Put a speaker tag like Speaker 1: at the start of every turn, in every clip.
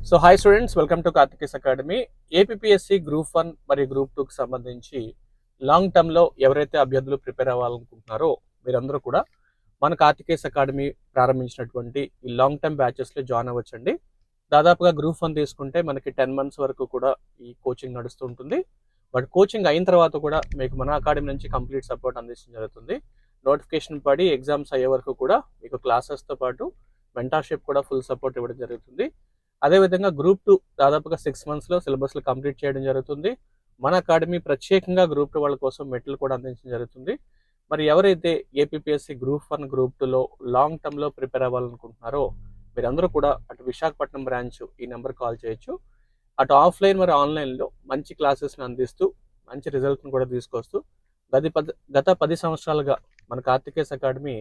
Speaker 1: So hi students, welcome to Kartikes academy. APSC group 1 మరియు group 2కి సంబంధించి లాంగ్ టర్మ్లో ఎవరైతే అభ్యర్థులు ప్రిపేర్ అవ్వాలనుకుంటున్నారో మీరందరూ కూడా మన కార్తికేస్ అకాడమీ ప్రారంభించినటువంటి ఈ లాంగ్ టర్మ్ బ్యాచెస్లో జాయిన్ అవ్వచ్చండి. దాదాపుగా గ్రూప్ 1 తీసుకుంటే మనకి 10 months వరకు కూడా ఈ కోచింగ్ నడుస్తూ ఉంటుంది. బట్ కోచింగ్ అయిన తర్వాత కూడా మీకు మన అకాడమీ నుంచి కంప్లీట్ సపోర్ట్ అందించడం జరుగుతుంది. నోటిఫికేషన్ పడి ఎగ్జామ్స్ అయ్యే వరకు కూడా మీకు క్లాసెస్తో పాటు మెంటార్షిప్ కూడా ఫుల్ సపోర్ట్ ఇవ్వడం జరుగుతుంది. అదేవిధంగా గ్రూప్ 2 దాదాపుగా 6 monthsలో సిలబస్లు కంప్లీట్ చేయడం జరుగుతుంది. మన అకాడమీ ప్రత్యేకంగా గ్రూప్ 2 వాళ్ళ కోసం మెటీరియల్ కూడా అందించడం జరుగుతుంది. మరి ఎవరైతే ఏపీఎస్సి గ్రూప్ 1 గ్రూప్ 2లో లాంగ్ టర్మ్లో ప్రిపేర్ అవ్వాలనుకుంటున్నారో మీరందరూ కూడా అటు విశాఖపట్నం బ్రాంచ్ ఈ నెంబర్ కాల్ చేయొచ్చు. అటు ఆఫ్లైన్ మరి ఆన్లైన్లో మంచి క్లాసెస్ని అందిస్తూ మంచి రిజల్ట్ని కూడా తీసుకొస్తూ గత 10 సంవత్సరాలుగా మన కార్తికేస్ అకాడమీ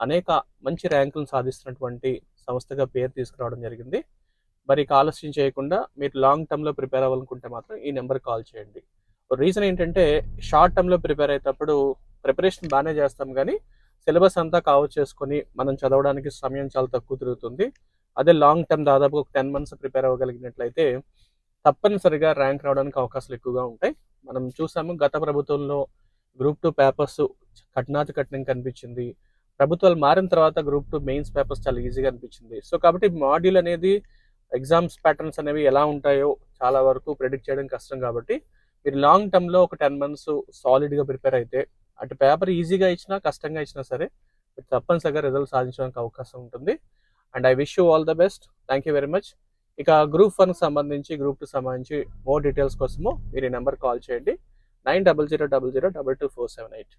Speaker 1: అనేక మంచి ర్యాంకులను సాధిస్తున్నటువంటి సంస్థగా పేరు తీసుకురావడం జరిగింది. మరి ఆలస్యం చేయకుండా మీరు లాంగ్ టర్మ్లో ప్రిపేర్ అవ్వాలనుకుంటే మాత్రం ఈ నెంబర్ కాల్ చేయండి. రీజన్ ఏంటంటే షార్ట్ టర్మ్లో ప్రిపేర్ అయ్యేటప్పుడు ప్రిపరేషన్ బాగానే చేస్తాం, కానీ సిలబస్ అంతా కవర్ చేసుకొని మనం చదవడానికి సమయం చాలా తక్కువ తిరుగుతుంది. అదే లాంగ్ టర్మ్ దాదాపు ఒక 10 months ప్రిపేర్ అవ్వగలిగినట్లయితే తప్పనిసరిగా ర్యాంక్ రావడానికి అవకాశాలు ఎక్కువగా ఉంటాయి. మనం చూసాము గత ప్రభుత్వంలో గ్రూప్ 2 పేపర్స్ కఠినాతి కఠినం కనిపించింది. ప్రభుత్వాలు మారిన తర్వాత గ్రూప్ 2 మెయిన్స్ పేపర్స్ చాలా ఈజీగా అనిపించింది. సో కాబట్టి మాడ్యూల్ అనేది ఎగ్జామ్స్ ప్యాటర్న్స్ అనేవి ఎలా ఉంటాయో చాలా వరకు ప్రెడిక్ట్ చేయడం కష్టం. కాబట్టి మీరు లాంగ్ టర్మ్లో ఒక 10 months సాలిడ్గా ప్రిపేర్ అయితే అటు పేపర్ ఈజీగా ఇచ్చినా కష్టంగా ఇచ్చినా సరే మీరు తప్పనిసరిగా రిజల్ట్ సాధించడానికి అవకాశం ఉంటుంది. And I wish you all the best. Thank you very much. ఇక గ్రూప్ 1కి సంబంధించి గ్రూప్ 2 సంబంధించి మోర్ డీటెయిల్స్ కోసము మీరు ఈ నెంబర్ కాల్ చేయండి. 9000222478.